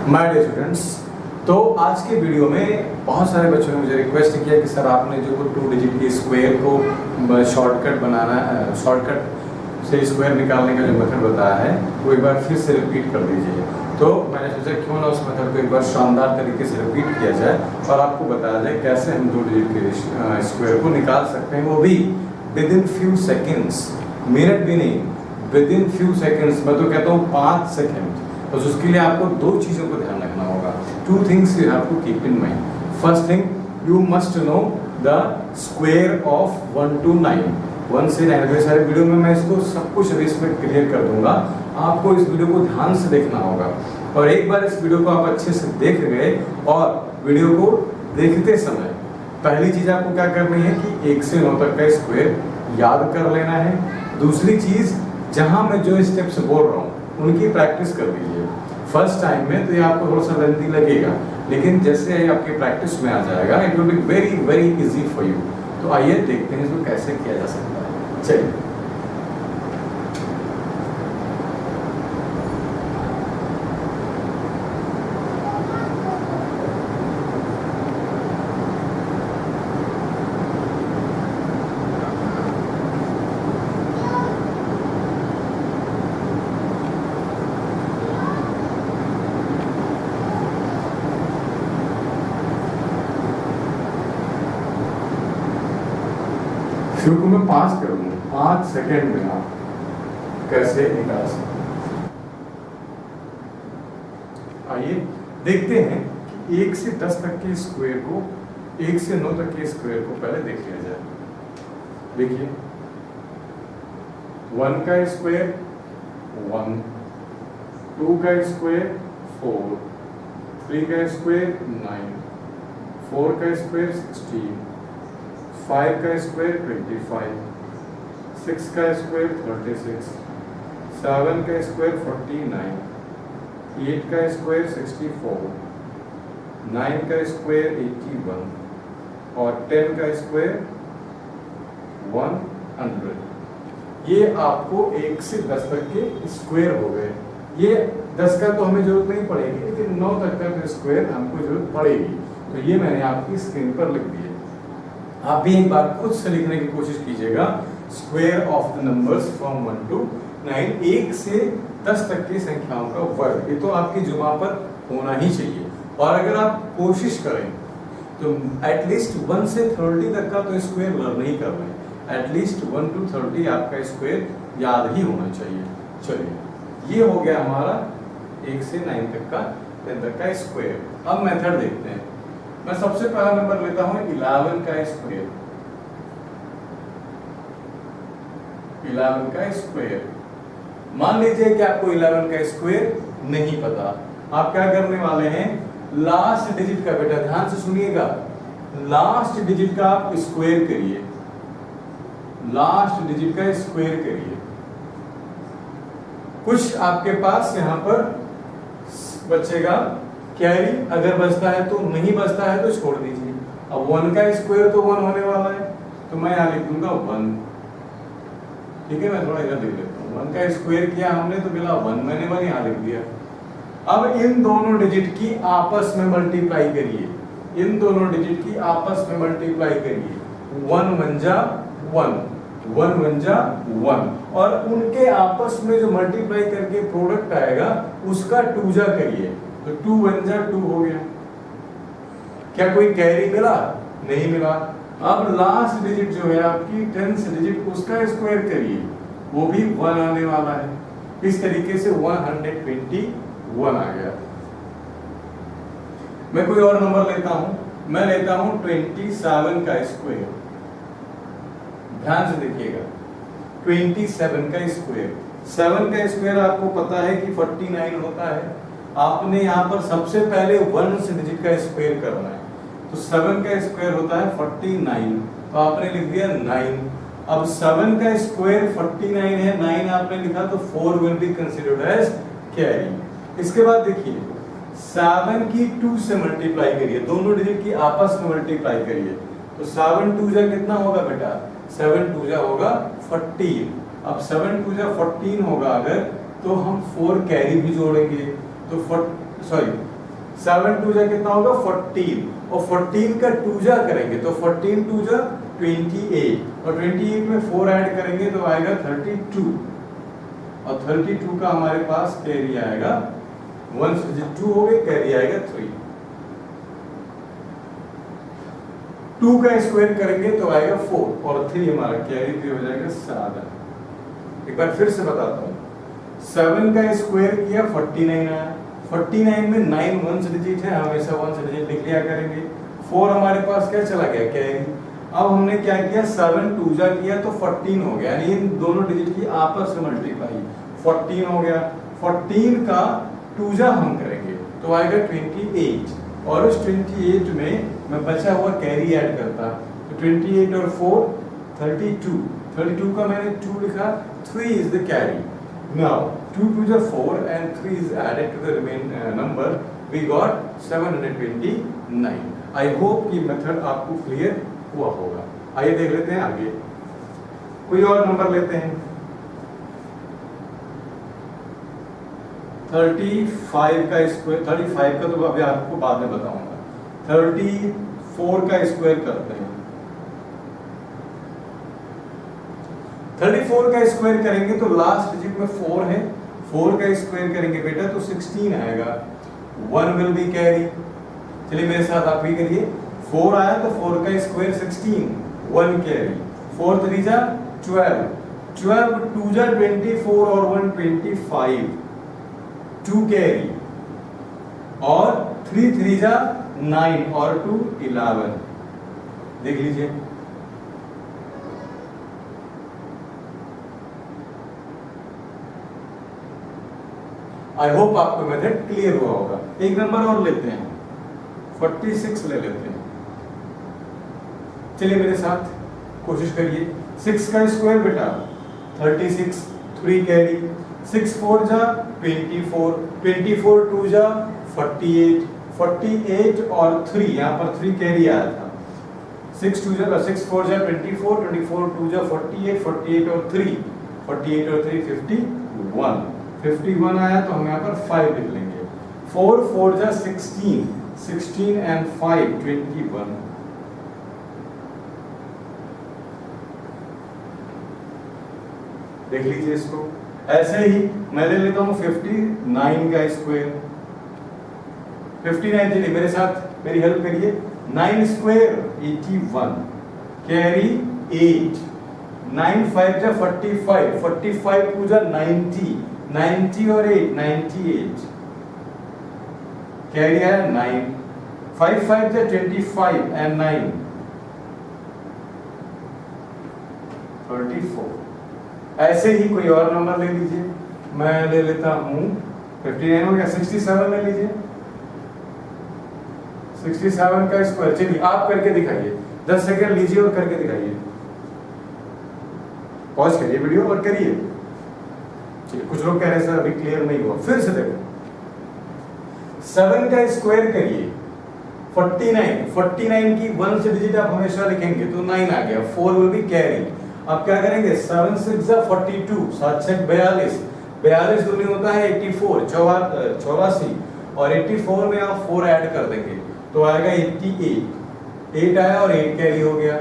My dear students, तो आज के वीडियो में बहुत सारे बच्चों ने मुझे रिक्वेस्ट किया कि सर आपने जो 2 डिजिट के स्क्वायर को शॉर्टकट बनाना, शॉर्टकट से स्क्वायर निकालने का जो मेथड बताया है वो एक बार फिर से रिपीट कर दीजिए। तो मैंने सोचा क्यों ना उस मेथड को एक बार शानदार तरीके से रिपीट किया जाए और आपको बताया जाए कैसे हम 2 डिजिट के स्क्वायर को निकाल सकते हैं, वो भी with in few seconds, minute भी नहीं, विद इन फ्यू सेकेंड्स। मैं तो कहता हूँ 5 सेकेंड। तो उसके लिए आपको 2 चीज़ों को ध्यान रखना होगा। 2 things you have to keep in mind. First thing, you must know the square of 1 to 9. 1 से 9 के सारे वीडियो में मैं इसको सब कुछ अभी इसमें क्लियर कर दूंगा। आपको इस वीडियो को ध्यान से देखना होगा और एक बार इस वीडियो को आप अच्छे से देख गए और वीडियो को देखते समय पहली चीज़ आपको क्या करनी है कि 1 से 9 तक का स्क्वायर याद कर लेना है। दूसरी चीज़, जहाँ मैं जो स्टेप्स बोल रहा हूँ उनकी प्रैक्टिस कर लीजिए। फर्स्ट टाइम में तो ये आपको थोड़ा सा लेंथी लगेगा, लेकिन जैसे ही आपकी प्रैक्टिस में आ जाएगा it will be very very easy for you. तो आइए देखते हैं इसको कैसे किया जा सकता है। चलिए, शुरू को मैं 5 कर दूँ, 5 सेकेंड में आप कैसे निकाल सकते हैं। आइए देखते हैं कि 1 से 10 तक के स्क्वायर को, 1 से 9 तक के स्क्वायर को पहले देख लिया जाए। देखिए, 1 का स्क्वायर 1, 2 का स्क्वायर 4, 3 का स्क्वायर 9, 4 का स्क्वायर 16, 5 का स्क्वायर 25, 6 का स्क्वायर 36, 7 का स्क्वायर 49, 8 का स्क्वायर 64, 9 का स्क्वायर 81 और 10 का स्क्वायर 100। ये आपको 1 से 10 तक के स्क्वायर हो गए। ये 10 का तो हमें जरूरत नहीं पड़ेगी, लेकिन 9 तक का स्क्वायर हमको जरूरत पड़ेगी। तो ये मैंने आपकी स्क्रीन पर लिख दिया। आप भी एक बार खुद से लिखने की कोशिश कीजिएगा। Square of the numbers from 1 to 9, 1 से 10 तक की संख्याओं का वर्ग। ये तो आपकी जुबान पर होना ही चाहिए। और अगर आप कोशिश करें तो एटलीस्ट 1 से 30 तक का तो स्क्वायर लर्न ही कर लें। एटलीस्ट 1 to 30 आपका स्क्वायर याद ही होना चाहिए। चलिए, ये हो गया हमारा 1 से 9 तक का स्क्वायर। अब मेथड देखते हैं। मैं सबसे पहला नंबर लेता हूं 11 का स्क्वायर। 11 का स्क्वायर। मान लीजिए कि आपको 11 का स्क्वायर नहीं पता। आप क्या करने वाले हैं, लास्ट डिजिट का, बेटा ध्यान से सुनिएगा, लास्ट डिजिट का आप स्क्वायर करिए। लास्ट डिजिट का स्क्वायर करिए। कुछ आपके पास यहां पर बचेगा कैरी, अगर बचता है तो, नहीं बचता है तो छोड़ दीजिए। अब 1 का स्क्वायर तो 1 होने वाला है, तो मैं यहां लिख दूंगा 1। ठीक है, मैं थोड़ा इधर लिख लेता हूँ। 1 का स्क्वायर किया हमने तो मिला 1, मैंने 1 यहां लिख दिया। अब इन दोनों डिजिट की आपस में मल्टीप्लाई करिए। इन दोनों डिजिट की आपस में मल्टीप्लाई करिए। 1 1 जा 1, 1 1 जा 1, और उनके आपस में जो मल्टीप्लाई करके प्रोडक्ट आएगा उसका 2 जा करिए, तो 2 1 जा 2 हो गया। क्या कोई कैरी मिला? नहीं मिला। अब लास्ट डिजिट जो है आपकी 10th डिजिट, उसका स्क्वायर करिए, वो भी 1 आने वाला है। इस तरीके से 121 आ गया। मैं कोई और नंबर लेता हूं, मैं लेता हूं 27 का स्क्वायर। ध्यान से देखिएगा, 27 का स्क्वायर। 7 का स्क्वायर आपको पता है कि 49 होता है। आपने यहाँ पर सबसे पहले 1 से डिजिट का स्क्वायर करना है, तो 7 का स्क्वायर होता है 49, तो आपने लिख दिया 9। अब 7 का स्क्वायर 49 है, 9 आपने लिखा, तो 4 will be considered as carry. इसके बाद देखिए, 7 की 2 से मल्टीप्लाई करिए, दोनों डिजिट की आपस में मल्टीप्लाई करिए, तो 7 2 जा कितना होगा बेटा? 7 2 जा होगा 14। अब 7 2 जा 14 होगा अगर, तो हम 4 कैरी भी जोड़ेंगे, तो सॉरी 7 2 जा कितना होगा 14 और 14 का 2 जा करेंगे तो 14 2 जा 28 और 28 में 4 ऐड करेंगे तो आएगा 32 और 32 का हमारे पास कैरी आएगा 2 हो गए, कैरी आएगा 3। 2 का स्क्वायर करेंगे तो आएगा 4 और 3 हमारा कैरी 3 हो जाएगा 7। एक बार फिर से बताता हूँ, 7 का स्क्वायर किया 49 आया, 49 में 9 वंस डिजिट है, हमेशा वंस डिजिट लिख लिया करेंगे। 4 हमारे पास क्या चला गया कैरी। अब हमने क्या किया 7 2 जा किया तो 14 हो गया, यानी इन दोनों डिजिट की आपस में मल्टीप्लाई 14 हो गया। 14 का 2 जा हम करेंगे तो आएगा 28 और उस 28 में मैं बचा हुआ कैरी ऐड करता तो 28 और 4 32, 32 का मैंने 2 लिखा, 3 is the carry. Now 2 to the 4 and 3 is added to the remaining number, we got 729. I hope ये मेथड आपको क्लियर हुआ होगा। आइए देख लेते हैं आगे, कोई और नंबर लेते हैं। 35 का स्क्वायर, 35 का तो अभी आपको बाद में बताऊंगा। 34 का स्क्वायर करते हैं, 34 का स्क्वायर करेंगे तो लास्ट डिजिट में 4 है, 4 का स्क्वायर करेंगे बेटा तो 16 आएगा, 1 विल बी कैरी। चलिए मेरे साथ आप भी करिए, 4 आया तो 4 का स्क्वायर 16, 1 कैरी, 4 3 जा 12, 12 2 जा 24 और 1 25, 2 कैरी और 3 3 जा 9 और 2 11। देख लीजिए, आई होप आपको मेथड क्लियर हुआ होगा। एक नंबर और लेते हैं, 46 ले लेते हैं। चलिए मेरे साथ कोशिश करिए, 6 का स्क्वायर बेटा 36, 3 कैरी, 6 4 जा 24, 24 2 जा 48, 48 और 3, यहाँ पर 3 कैरी आया था। 6 2 जा 6 4 जा 24, 24 2 जा 48, 48 और 3, 48 और 3 51, 51 आया तो हम यहाँ पर 5 लिख लेंगे। 4 4 जा 16, 16 and 5 21। देख लीजिए इसको, ऐसे ही मैं ले लेता हूँ 59 का स्क्वायर। 59, चलिए मेरे साथ मेरी हेल्प करिए, 9 स्क्वायर 81, कैरी 8, 9 5 जा 45, 45 2 जा 90, 90 और 8 98, कैरी आया 9, 5 5 जा 25 and 9 34। ऐसे ही कोई और नंबर ले लीजिए, मैं ले लेता हूँ 59 हो गया, 67 ले लीजिए, 67 का स्क्वायर। चलिए आप करके दिखाइए, 10 सेकंड लीजिए और करके दिखाइए, पॉज करिए वीडियो और करिए। चलिए कुछ लोग कह रहे हैं सर अभी क्लियर नहीं हुआ, फिर से देखो, 7 का स्क्वायर करिए 49, 49 की 1 से डिजिट आप हमेशा लिखेंगे तो 9 आ गया, 4 विल बी कैरी। आप क्या करेंगे 7 6 जा 42, 7 6 42, 42 दूनी होता है 84 84 और 84 में आप 4 ऐड कर देंगे तो आएगा 88, 8 आया और 8 कैरी हो गया।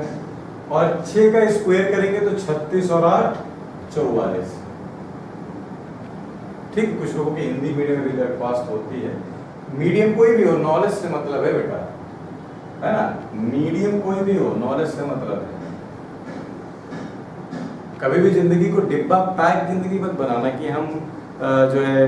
और 6 का स्क्वायर करेंगे तो 36 और 8 44। ठीक, कुछ लोगों की हिंदी मीडियम में भी दरख्वास्त होती है, मीडियम कोई भी हो, नॉलेज से मतलब है बेटा, है ना, मीडियम कोई भी हो, नॉलेज से मतलब है। कभी भी जिंदगी को डिब्बा पैक जिंदगी मत बनाना कि हम जो है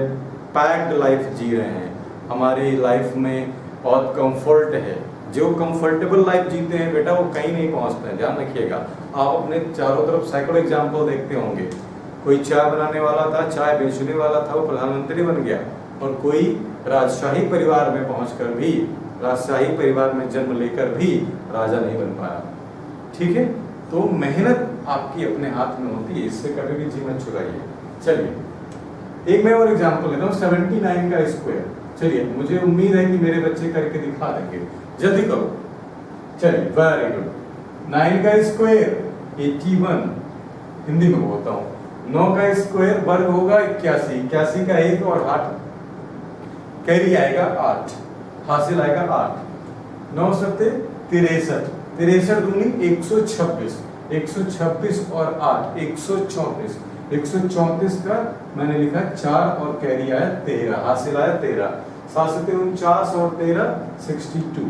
पैक्ड लाइफ जी रहे हैं, हमारी लाइफ में बहुत कंफर्ट है। जो कंफर्टेबल लाइफ जीते हैं बेटा वो कहीं नहीं पहुंचते हैं, ध्यान रखिएगा। आप अपने चारों तरफ सैकड़ों एग्जाम्पल देखते होंगे, कोई चाय बनाने वाला था, चाय बेचने वाला था, वो प्रधानमंत्री बन गया, और कोई राजशाही परिवार में पहुंचकर भी, राजशाही परिवार में जन्म लेकर भी राजा नहीं बन पाया। ठीक है, तो मेहनत आपकी अपने हाथ में होती है, इससे कभी भी जी मत चुराइए। चलिए एक मैं और एग्जांपल लेता हूँ, 79 का स्क्वायर। चलिए मुझे उम्मीद है कि मेरे बच्चे करके दिखा देंगे, जल्दी करो। चलिए वेरी गुड। 9 का स्क्वायर 81, हिंदी में बोलता हूँ। 9 का स्क्वायर वर्ग होगा 81, 81 का 1 और 8 कैरी आएगा 8, हासिल आएगा 8, 9 सत्ते 63, 63 दूनी 126, 126 और 8 134, 134 का मैंने लिखा 4 और कैरी आया 13, हासिल आया 13, 7 सत्ते 49 और 13 62,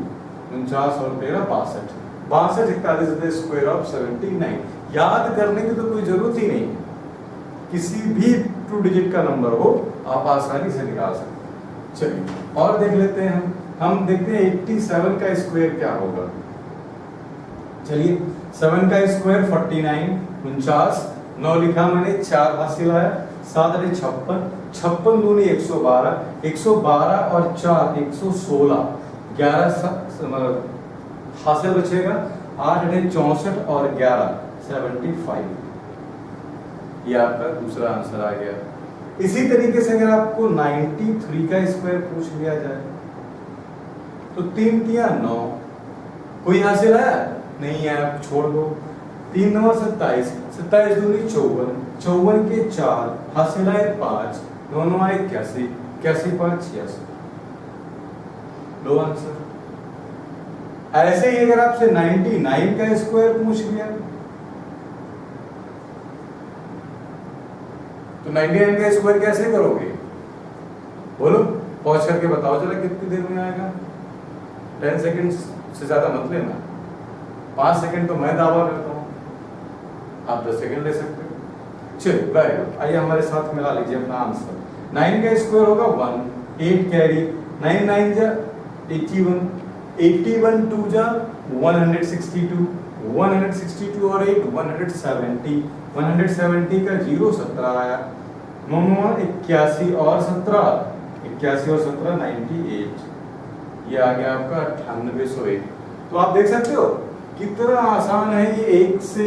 49 और 13 62, 62 41 स्क्वायर ऑफ 79। याद करने की तो कोई जरूरत ही नहीं है, किसी भी 2 डिजिट का नंबर हो आप आसानी से निकाल सकते हैं। चलिए और देख लेते हैं हम देखते हैं 87 का स्क्वायर क्या होगा। चलिए 7 का स्क्वायर 49, 49, 9 लिखा मैंने, 4 हासिल आया, 7 56, 56 दूनी 112, 112 और 4 116, 11 हासिल बचेगा, 8 64 और 11 75। ये आपका दूसरा आंसर आ गया। इसी तरीके से अगर आपको 93 का स्क्वायर पूछ लिया जाए तो 3 तिया 9, कोई हासिल आया नहीं है, आप छोड़ दो। 3 9 27, 27 दूनी 54, 54 के 4 हासिल आए 5, 9 9 आए 81, 81 5 86, लो आंसर। ऐसे ही अगर आपसे 99 का स्क्वायर पूछ लिया तो 99 का स्क्वायर कैसे करोगे, बोलो, पहुंच करके बताओ जरा कितनी देर में आएगा। 10 सेकंड से ज्यादा मत लेना, 5 सेकंड तो मैं दावा करता हूं, आप 10 सेकंड ले सकते हो। चलिए वेरी गुड, आइए हमारे साथ मिला लीजिए अपना आंसर। 9 का स्क्वायर होगा 1, 8 कैरी, 9 9 जा 81, 81 2 जा 162, 162 और 8 170, 170 का 0 17 आया, 9 9 81 और 17, 81 और 17 98, ये आ गया आपका 9801। तो आप देख सकते हो कितना आसान है ये, 1 से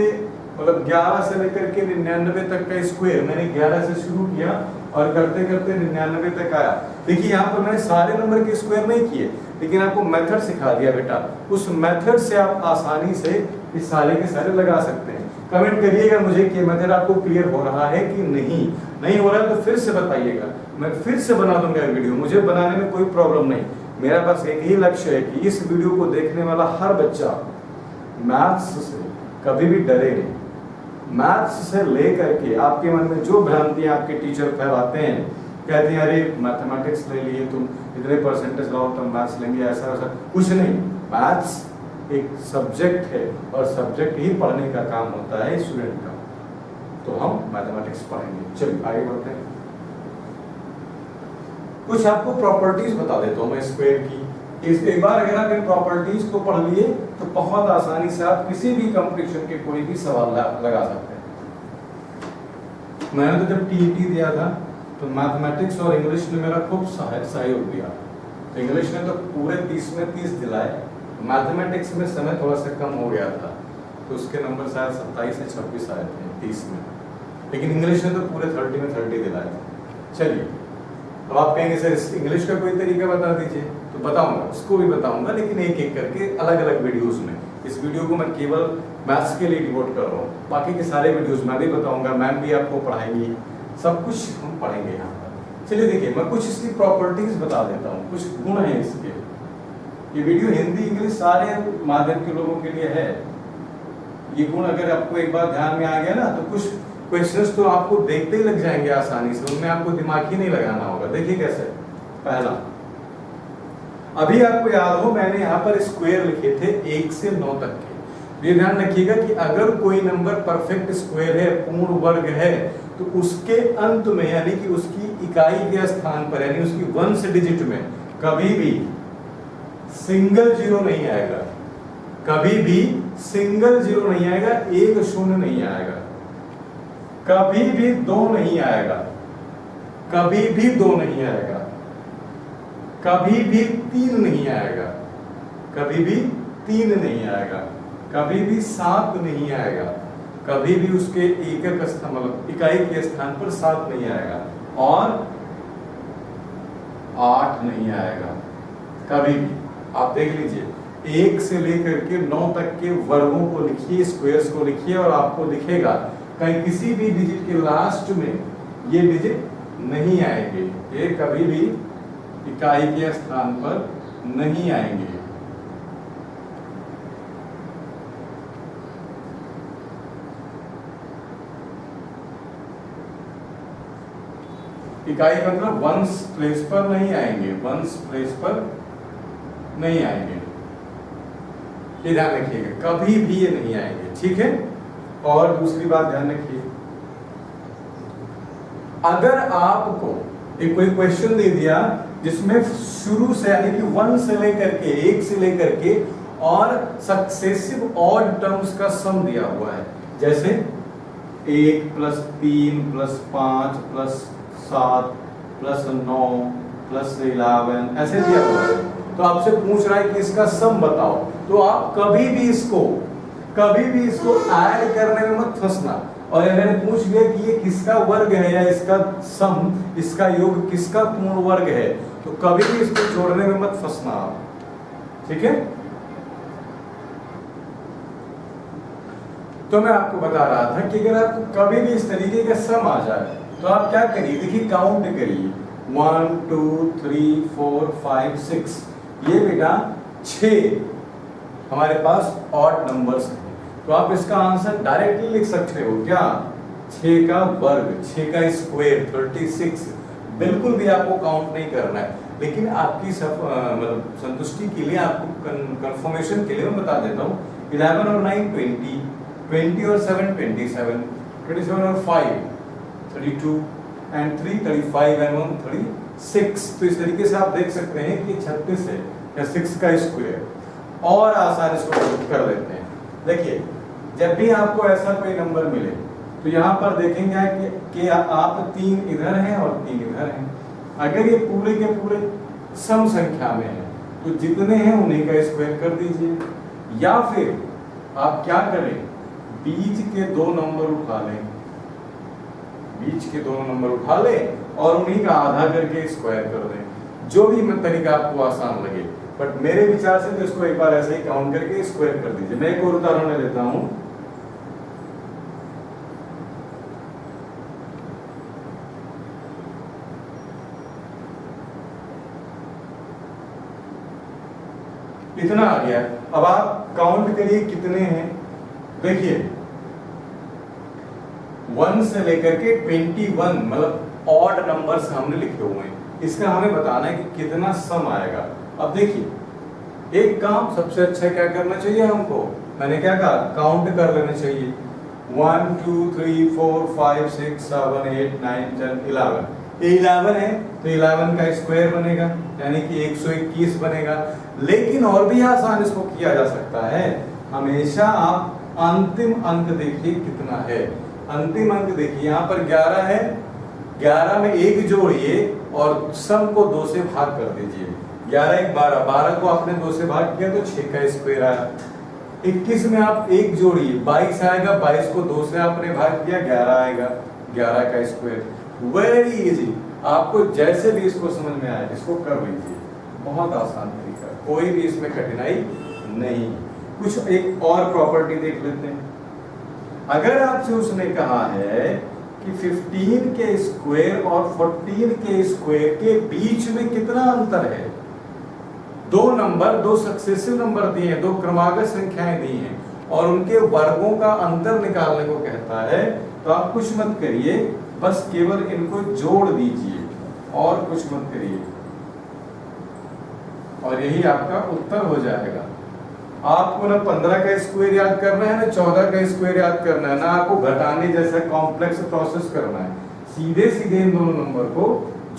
मतलब 11 से लेकर के 99 तक का स्क्वायर। मैंने 11 से शुरू किया और करते करते 99 तक आया। देखिए यहाँ पर मैंने सारे नंबर के स्क्वायर नहीं किए, लेकिन आपको मेथड सिखा दिया बेटा, उस मेथड से आप आसानी से इस सारे के सारे लगा सकते हैं। कमेंट करिएगा मुझे कि मेथड आपको क्लियर हो रहा है कि नहीं हो रहा है तो फिर से बताइएगा, मैं फिर से बना दूंगा वीडियो, मुझे बनाने में कोई प्रॉब्लम नहीं। मेरा बस एक ही लक्ष्य है कि इस वीडियो को देखने वाला हर बच्चा मैथ्स से कभी भी डरे नहीं। मैथ्स से लेकर के आपके मन में जो भ्रांतियां आपके टीचर फैलाते हैं, कहते हैं अरे मैथमेटिक्स ले लिए तुम, इतने परसेंटेज लाओ तो मैथ्स लेंगे, ऐसा वैसा कुछ नहीं। मैथ्स एक सब्जेक्ट है और सब्जेक्ट ही पढ़ने का काम होता है स्टूडेंट का। तो हम मैथमेटिक्स पढ़ेंगे। चलिए आगे बढ़ते हैं। कुछ आपको प्रॉपर्टीज बता देता हूं मैं स्क्वायर की। एक बार अगर आप इन प्रॉपर्टीज को पढ़ लिए तो बहुत आसानी से आप किसी भी कंपटीशन के कोई भी सवाल लगा सकते हैं। मैंने तो जब टीईटी दिया था तो मैथमेटिक्स और इंग्लिश ने मेरा खूब सहयोग दिया। तो इंग्लिश ने तो पूरे 30 में 30 दिलाए, मैथमेटिक्स में समय थोड़ा सा कम हो गया था तो उसके नंबर शायद 27 से 26 आए थे 30 में, लेकिन इंग्लिश ने तो पूरे 30 में 30 दिलाए थे। चलिए अब आप कहेंगे सर इंग्लिश का कोई तरीका बता दीजिए, तो बताऊंगा, उसको भी बताऊंगा, लेकिन एक एक करके अलग अलग वीडियोस में। इस वीडियो को मैं केवल मैथ्स के लिए डिवोट कर रहा हूँ, बाकी के सारे वीडियोस मैं भी बताऊंगा, मैम भी आपको पढ़ाएंगी, सब कुछ हम पढ़ेंगे यहाँ पर। चलिए देखिए मैं कुछ इसकी प्रॉपर्टीज बता देता हूँ, कुछ गुण है इसके। ये वीडियो हिंदी इंग्लिश सारे माध्यम के लोगों के लिए है। ये गुण अगर आपको एक बार ध्यान में आ गया ना तो कुछ क्वेश्चंस तो आपको देखते ही लग जाएंगे आसानी से, उनमें आपको दिमाग ही नहीं लगाना होगा। देखिए कैसे। पहला, अभी आपको याद हो मैंने यहाँ पर स्क्वायर लिखे थे 1 से 9 तक के। ये ध्यान रखिएगा कि अगर कोई नंबर परफेक्ट स्क्वायर है, पूर्ण वर्ग है, तो उसके अंत में यानी कि उसकी इकाई के स्थान पर यानी उसकी वंश डिजिट में कभी भी सिंगल जीरो नहीं आएगा, कभी भी सिंगल जीरो नहीं आएगा, एक शून्य नहीं आएगा, कभी भी 2 नहीं आएगा, कभी भी 2 नहीं आएगा, कभी भी 3 नहीं आएगा, कभी भी 3 नहीं आएगा, कभी भी 7 नहीं आएगा, कभी भी उसके एकक स्थान मतलब इकाई के स्थान पर 7 नहीं आएगा, और 8 नहीं आएगा कभी भी। आप देख लीजिए 1 से लेकर के 9 तक के वर्गों को लिखिए, स्क्वायर्स को लिखिए, और आपको दिखेगा कहीं किसी भी डिजिट के लास्ट में ये डिजिट नहीं आएंगे, ये कभी भी इकाई के स्थान पर नहीं आएंगे। इकाई का मतलब वंस प्लेस पर नहीं आएंगे, वंस प्लेस पर नहीं आएंगे, ये ध्यान रखिएगा, कभी भी ये नहीं आएंगे, ठीक है। और दूसरी बात ध्यान रखिए, अगर आपको एक कोई क्वेश्चन दे दिया जिसमें शुरू से यानी कि 1 से लेकर के 1 से लेकर के और सक्सेसिव ऑड टर्म्स का सम दिया हुआ है, जैसे 1 + 3 + 5 + 7 + 9 + 11 ऐसे दिया हुआ है, तो आपसे पूछ रहा है कि इसका सम बताओ, तो आप कभी भी इसको ऐड करने में मत फंसना। और अगर पूछ लिया कि ये किसका वर्ग है या इसका सम, इसका योग किसका पूर्ण वर्ग है, तो कभी भी इसको जोड़ने में मत फंसना आप, ठीक है। तो मैं आपको बता रहा था कि अगर आपको कभी भी इस तरीके का सम आ जाए तो आप क्या करिए, देखिए काउंट करिए 1 2 3 4 5 6, ये बेटा 6 हमारे पास ऑड नंबर्स हैं, तो आप इसका आंसर डायरेक्टली लिख सकते हो क्या, 6 का वर्ग, 6 का स्क्वायर 36। बिल्कुल भी आपको काउंट नहीं करना है, लेकिन आपकी मतलब संतुष्टि के लिए, आपको कंफर्मेशन के लिए मैं बता देता हूँ, 11 और 9 20, 20 और 7 27, 27 और 5 32 and 3 35 and 1 36। तो इस तरीके से आप देख सकते हैं कि 36 है या 6 का स्क्वायर, और आसान इसको कर लेते हैं। देखिए जब भी आपको ऐसा कोई नंबर मिले तो यहाँ पर देखेंगे कि आप 3 इधर हैं और 3 इधर हैं। अगर ये पूरे के पूरे सम संख्या में है तो जितने हैं उन्हीं का स्क्वायर कर दीजिए, या फिर आप क्या करें, बीच के 2 नंबर उठा लें, बीच के दोनों नंबर उठा लें और उन्हीं का आधा करके स्क्वायर कर दें, जो भी तरीका आपको आसान लगे। बट मेरे विचार से तो इसको एक बार ऐसे ही काउंट करके स्क्वायर कर दीजिए। मैं एक और उदाहरण लेता हूं, इतना आ गया। अब आप काउंट करिए कितने हैं, देखिए 1 से लेकर के 21 मतलब ऑड नंबर्स हमने लिखे हुए हैं, इसका हमें बताना है कि कितना सम आएगा। अब देखिए एक काम सबसे अच्छा क्या करना चाहिए हमको, मैंने क्या कहा, काउंट कर लेना चाहिए 1 2 3 4 5 6 7 8 9 10 11। ये 11 है तो 11 का स्क्वायर बनेगा यानी कि 121 बनेगा। लेकिन और भी आसान इसको किया जा सकता है, हमेशा आप अंतिम अंक देखिए कितना है। अंतिम अंक देखिए यहाँ पर 11 है, 11 में 1 जोड़िए और सम को 2 से भाग कर दीजिए। 11 1 12, 12 को आपने 2 से भाग किया तो 6 का स्क्वायर आया। 21 में आप 1 जोड़िए, 22 आएगा, 22 को 2 से आपने भाग किया, 11 आएगा, 11 का स्क्वायर। वेरी इजी, आपको जैसे भी इसको समझ में आए इसको कर लीजिए, बहुत आसान तरीका, कोई भी इसमें कठिनाई नहीं। कुछ एक और प्रॉपर्टी देख लेते हैं। अगर आपसे उसने कहा है कि 15 के स्क्वायर और 14 के स्क्वायर के बीच में कितना अंतर है, दो नंबर, दो सक्सेसिव नंबर दिए हैं, दो क्रमागत संख्याएं दी हैं और उनके वर्गों का अंतर निकालने को कहता है, तो आप कुछ मत करिए, बस केवल इनको जोड़ दीजिए और कुछ मत करिए और यही आपका उत्तर हो जाएगा। आपको ना 15 का स्क्वायर याद करना है ना 14 का स्क्वायर याद करना है, ना आपको घटाने जैसा कॉम्प्लेक्स प्रोसेस करना है, सीधे सीधे इन दोनों नंबर को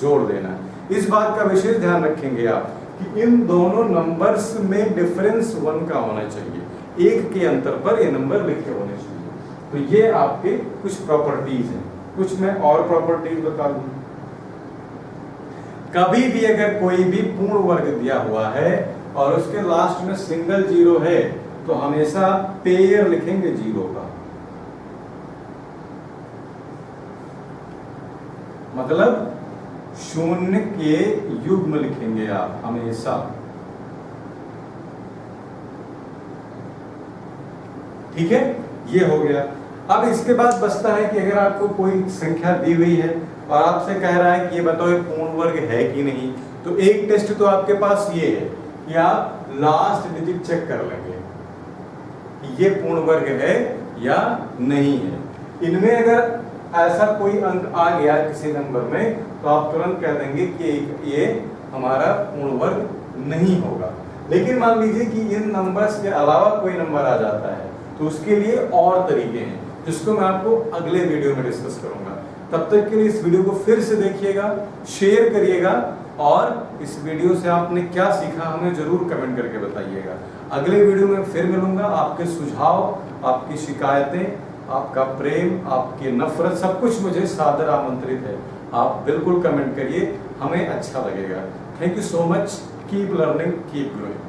जोड़ देना है। इस बात का विशेष ध्यान रखेंगे आप कि इन दोनों नंबर्स में डिफरेंस 1 का होना चाहिए, 1 के अंतर पर ये नंबर लिखे होने चाहिए। तो ये आपके कुछ प्रॉपर्टीज हैं। कुछ मैं और प्रॉपर्टीज बता दूं। कभी भी अगर कोई भी पूर्ण वर्ग दिया हुआ है और उसके लास्ट में सिंगल जीरो है तो हमेशा पेयर लिखेंगे जीरो का, मतलब शून्य के युग्म लिखेंगे आप हमेशा। ठीक है, ये हो गया। अब इसके बाद बचता है कि अगर आपको कोई संख्या दी हुई है और आपसे कह रहा है कि ये बताओ ये पूर्ण वर्ग है कि नहीं, तो तो एक टेस्ट तो आपके पास ये है कि आप लास्ट डिजिट चेक कर लेंगे कि ये पूर्ण वर्ग है या नहीं है। इनमें अगर ऐसा कोई अंक आ गया किसी नंबर में तो आप तुरंत कह देंगे कि ये हमारा पूर्ण वर्ग नहीं होगा। लेकिन मान लीजिए कि इन नंबर्स के अलावा कोई नंबर आ जाता है तो उसके लिए और तरीके हैं जिसको मैं आपको अगले वीडियो में डिस्कस करूंगा। तब तक के लिए इस वीडियो को फिर से देखिएगा, शेयर करिएगा और इस वीडियो से आपने क्या सीखा हमें जरूर कमेंट करके बताइएगा। अगले वीडियो में फिर मिलूंगा। आपके सुझाव, आपकी शिकायतें, आपका प्रेम, आपकी नफरत, सब कुछ मुझे सादर आमंत्रित है। आप बिल्कुल कमेंट करिए, हमें अच्छा लगेगा। Thank you so much. Keep learning, keep growing.